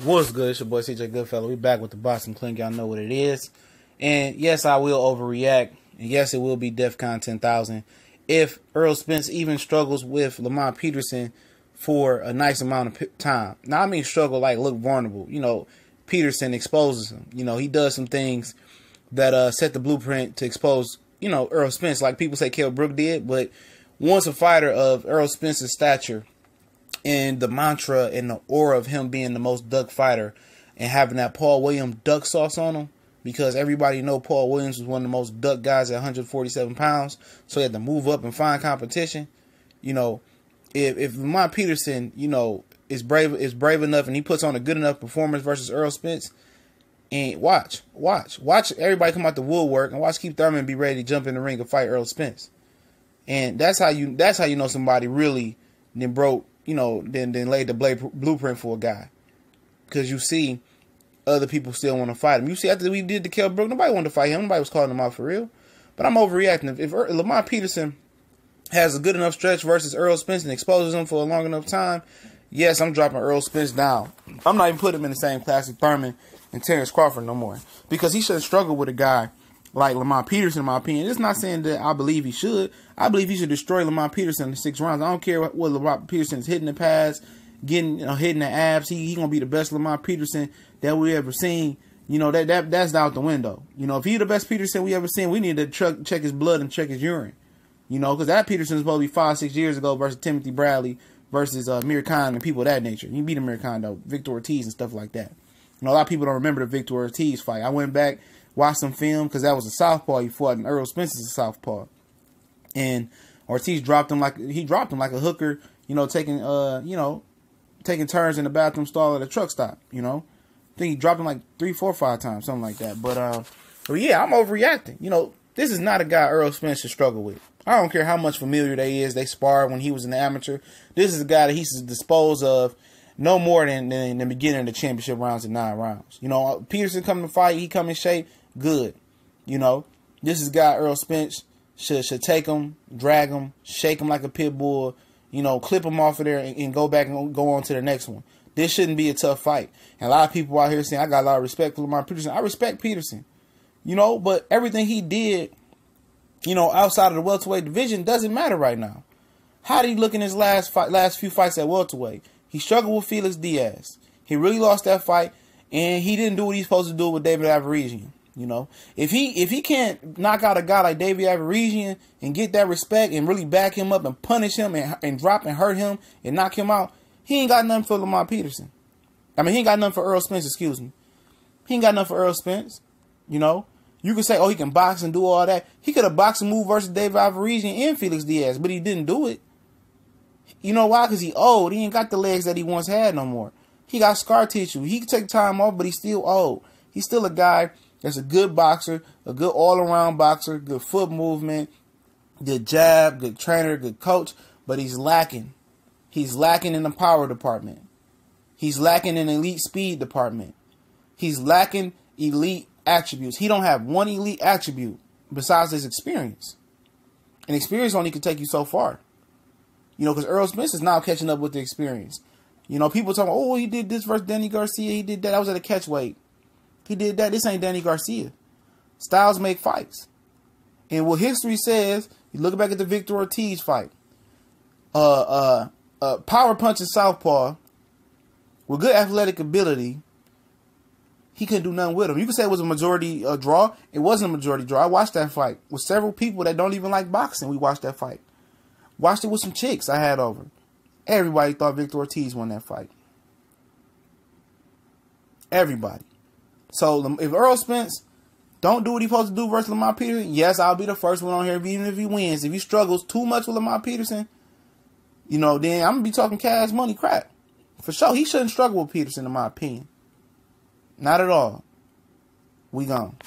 What's good? It's your boy CJ Goodfellow. We back with the Boston Clink. Y'all know what it is. And yes, I will overreact. And yes, it will be DEFCON 10,000 if Errol Spence even struggles with Lamont Peterson for a nice amount of time. Now, I mean struggle like look vulnerable. You know, Peterson exposes him. You know, he does some things that set the blueprint to expose, you know, Errol Spence, like people say Kell Brook did. But once a fighter of Errol Spence's stature, and the mantra and the aura of him being the most duck fighter and having that Paul Williams duck sauce on him, because everybody know Paul Williams was one of the most duck guys at 147 pounds, so he had to move up and find competition. You know, if Lamont Peterson, you know, is brave enough and he puts on a good enough performance versus Errol Spence, and watch everybody come out the woodwork and watch Keith Thurman be ready to jump in the ring and fight Errol Spence. And that's how you know somebody really then broke, you know, then laid the blueprint for a guy. Because you see other people still want to fight him. You see, after we did the Kell Brook, nobody wanted to fight him. Nobody was calling him out for real. But I'm overreacting. If Lamont Peterson has a good enough stretch versus Errol Spence and exposes him for a long enough time, yes, I'm dropping Errol Spence down. I'm not even putting him in the same class as Thurman and Terrence Crawford no more. Because he shouldn't struggle with a guy like Lamont Peterson, in my opinion. It's not saying that I believe he should. I believe he should destroy Lamont Peterson in the 6 rounds. I don't care what Lamont Peterson is hitting the pads, getting, you know, hitting the abs. He gonna be the best Lamont Peterson that we ever seen. You know, that's out the window. You know, if he's the best Peterson we ever seen, we need to check his blood and check his urine. You know, because that Peterson is supposed to be 5-6 years ago versus Timothy Bradley versus Amir Khan and people of that nature. He beat Amir Khan though, Victor Ortiz and stuff like that. You know, a lot of people don't remember the Victor Ortiz fight. I went back, watched some film because that was a southpaw he fought, and Errol Spence is a southpaw. And Ortiz dropped him like a hooker, you know, taking turns in the bathroom stall at a truck stop, you know. I think he dropped him like 3, 4, 5 times, something like that. But yeah, I'm overreacting. You know, this is not a guy Errol Spence should struggle with. I don't care how much familiar they is. They sparred when he was in the amateur. This is a guy that he should dispose of no more than the beginning of the championship rounds in 9 rounds. You know, Peterson coming to fight, he come in shape, good. You know, this is a guy Errol Spence should take him, drag him, shake him like a pit bull, you know, clip him off of there and go back and go on to the next one. This shouldn't be a tough fight. And a lot of people out here saying, I got a lot of respect for Lamont Peterson. I respect Peterson, you know, but everything he did, you know, outside of the welterweight division doesn't matter right now. How did he look in his last few fights at welterweight? He struggled with Felix Diaz. He really lost that fight, and he didn't do what he's supposed to do with David Averizian. You know, if he can't knock out a guy like David Averizian and get that respect and really back him up and punish him and drop and hurt him and knock him out, he ain't got nothing for Lamont Peterson. I mean, he ain't got nothing for Errol Spence, excuse me. He ain't got nothing for Errol Spence. You know, you can say, oh, he can box and do all that. He could have boxed and moved versus David Averizian and Felix Diaz, but he didn't do it. You know why? Because he old. He ain't got the legs that he once had no more. He got scar tissue. He can take time off, but he's still old. He's still a guy that's a good boxer, a good all-around boxer, good foot movement, good jab, good trainer, good coach, but he's lacking. He's lacking in the power department. He's lacking in the elite speed department. He's lacking elite attributes. He don't have one elite attribute besides his experience. And experience only can take you so far. You know, because Errol Spence is now catching up with the experience. You know, people talking, oh, he did this versus Danny Garcia. He did that. That was at a catch weight. He did that. This ain't Danny Garcia. Styles make fights. And what history says, you look back at the Victor Ortiz fight. Power punching southpaw with good athletic ability. He couldn't do nothing with him. You could say it was a majority draw. It wasn't a majority draw. I watched that fight with several people that don't even like boxing. We watched that fight. Watched it with some chicks I had over. Everybody thought Victor Ortiz won that fight. Everybody. So if Errol Spence don't do what he's supposed to do versus Lamont Peterson, yes, I'll be the first one on here, even if he wins. If he struggles too much with Lamont Peterson, you know, then I'm going to be talking cash money crap. For sure, he shouldn't struggle with Peterson, in my opinion. Not at all. We gone.